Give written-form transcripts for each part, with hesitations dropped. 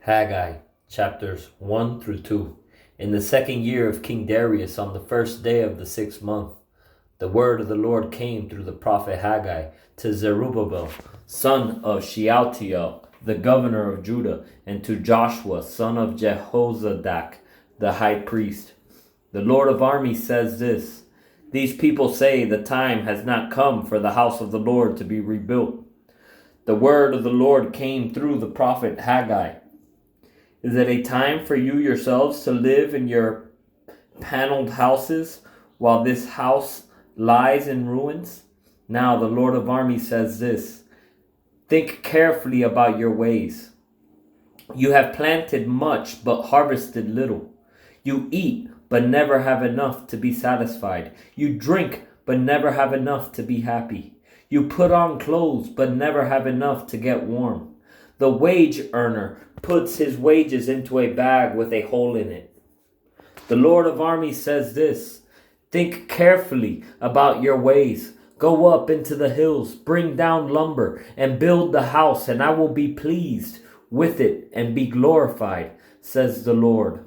Haggai, chapters 1 through 2. In the 2nd year of King Darius, on the 1st day of the 6th month, the word of the Lord came through the prophet Haggai to Zerubbabel, son of Shealtiel, the governor of Judah, and to Joshua, son of Jehozadak, the high priest. The Lord of armies says this: These people say the time has not come for the house of the Lord to be rebuilt. The word of the Lord came through the prophet Haggai. Is it a time for you yourselves to live in your paneled houses while this house lies in ruins? Now the Lord of armies says this: Think carefully about your ways. You have planted much but harvested little. You eat but never have enough to be satisfied. You drink but never have enough to be happy. You put on clothes but never have enough to get warm. The wage earner puts his wages into a bag with a hole in it. The Lord of armies says this: Think carefully about your ways. Go up into the hills, bring down lumber, and build the house, and I will be pleased with it and be glorified, says the Lord.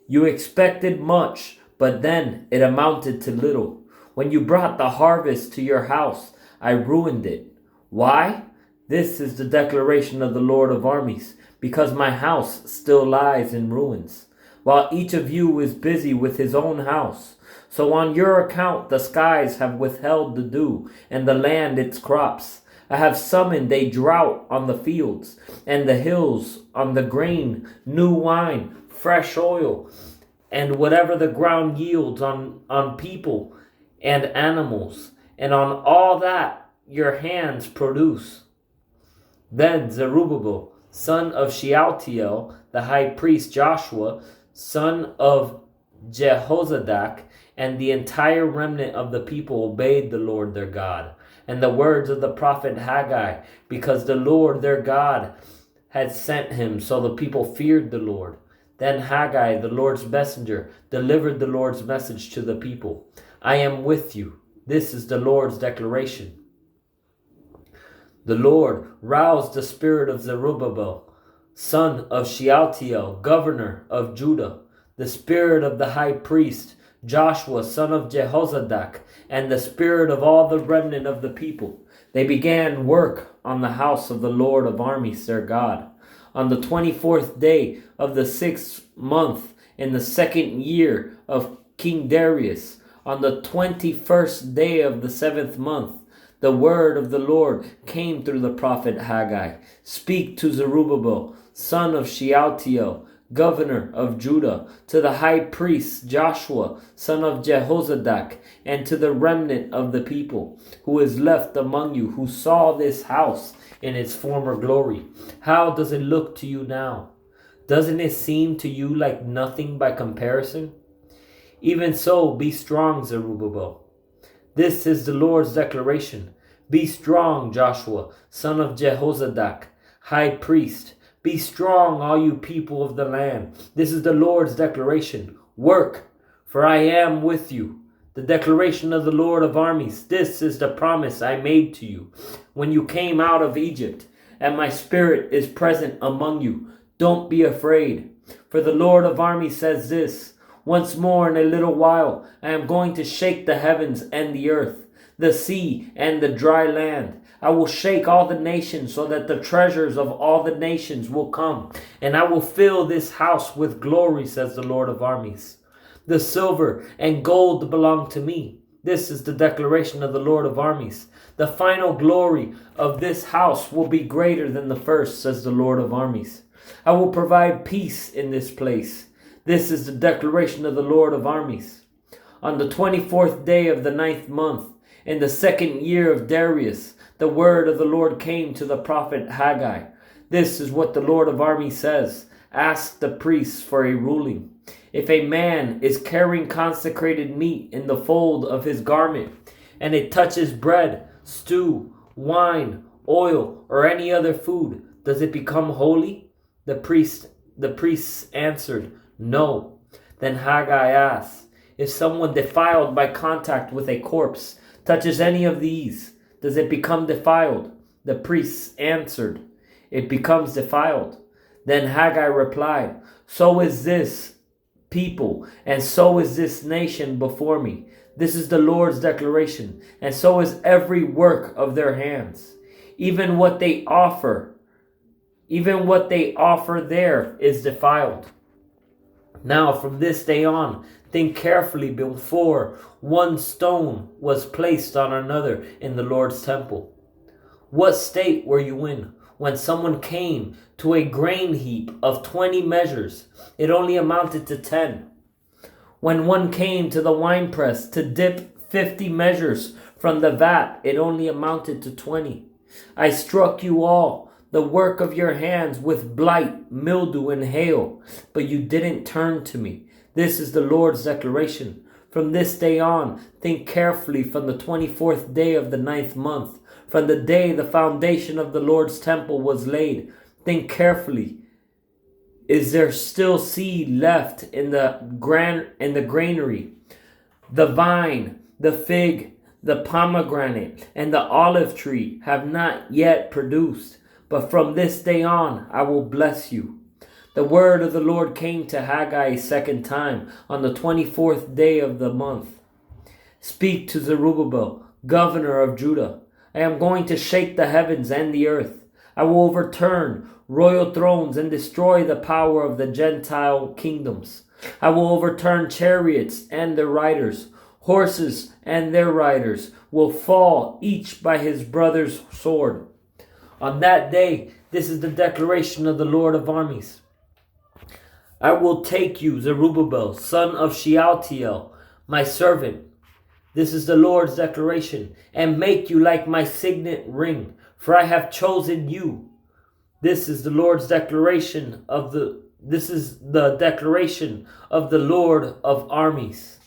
You expected much, but then it amounted to little. When you brought the harvest to your house, I ruined it. Why? This is the declaration of the Lord of armies: because my house still lies in ruins, while each of you is busy with his own house. So on your account the skies have withheld the dew, and the land its crops. I have summoned a drought on the fields, and the hills on the grain, new wine, fresh oil, and whatever the ground yields on people and animals, and on all that your hands produce. Then Zerubbabel, son of Shealtiel, the high priest, Joshua, son of Jehozadak, and the entire remnant of the people obeyed the Lord their God and the words of the prophet Haggai, because the Lord their God had sent him. So the people feared the Lord. Then Haggai, the Lord's messenger, delivered the Lord's message to the people: I am with you. This is the Lord's declaration. The Lord roused the spirit of Zerubbabel, son of Shealtiel, governor of Judah, the spirit of the high priest, Joshua, son of Jehozadak, and the spirit of all the remnant of the people. They began work on the house of the Lord of armies, their God. On the 24th day of the 6th month, in the 2nd year of King Darius, on the 21st day of the 7th month, the word of the Lord came through the prophet Haggai. Speak to Zerubbabel, son of Shealtiel, governor of Judah, to the high priest Joshua, son of Jehozadak, and to the remnant of the people who is left among you, who saw this house in its former glory. How does it look to you now? Doesn't it seem to you like nothing by comparison? Even so, be strong, Zerubbabel. This is the Lord's declaration. Be strong, Joshua, son of Jehozadak, high priest. Be strong, all you people of the land. This is the Lord's declaration. Work, for I am with you. The declaration of the Lord of armies. This is the promise I made to you when you came out of Egypt, and my spirit is present among you. Don't be afraid, for the Lord of armies says this: Once more in a little while, I am going to shake the heavens and the earth, the sea and the dry land. I will shake all the nations so that the treasures of all the nations will come, and I will fill this house with glory, says the Lord of armies. The silver and gold belong to me. This is the declaration of the Lord of armies. The final glory of this house will be greater than the first, says the Lord of armies. I will provide peace in this place. This is the declaration of the Lord of armies. On the 24th day of the 9th month, in the 2nd year of Darius, the word of the Lord came to the prophet Haggai. This is what the Lord of armies says: Ask the priests for a ruling. If a man is carrying consecrated meat in the fold of his garment, and it touches bread, stew, wine, oil, or any other food, does it become holy? The priests answered, No. Then Haggai asked, If someone defiled by contact with a corpse touches any of these, does it become defiled? The priests answered, It becomes defiled. Then Haggai replied, so is this people, and so is this nation before me. This is the Lord's declaration, and so is every work of their hands. Even what they offer there is defiled. Now from this day on, think carefully before one stone was placed on another in the Lord's temple. What state were you in when someone came to a grain heap of 20 measures? It only amounted to 10. When one came to the winepress to dip 50 measures from the vat, it only amounted to 20. I struck you all, the work of your hands, with blight, mildew, and hail, but you didn't turn to me. This is the Lord's declaration. From this day on, think carefully from the 24th day of the 9th month, from the day the foundation of the Lord's temple was laid. Think carefully. Is there still seed left in the granary? The vine, the fig, the pomegranate, and the olive tree have not yet produced, but from this day on I will bless you. The word of the Lord came to Haggai a second time on the 24th day of the month. Speak to Zerubbabel, governor of Judah. I am going to shake the heavens and the earth. I will overturn royal thrones and destroy the power of the Gentile kingdoms. I will overturn chariots and their riders. Horses and their riders will fall, each by his brother's sword. On that day, this is the declaration of the Lord of armies. I will take you, Zerubbabel, son of Shealtiel, my servant. This is the Lord's declaration, and make you like my signet ring, for I have chosen you. This is the Lord's declaration of the declaration of the Lord of armies.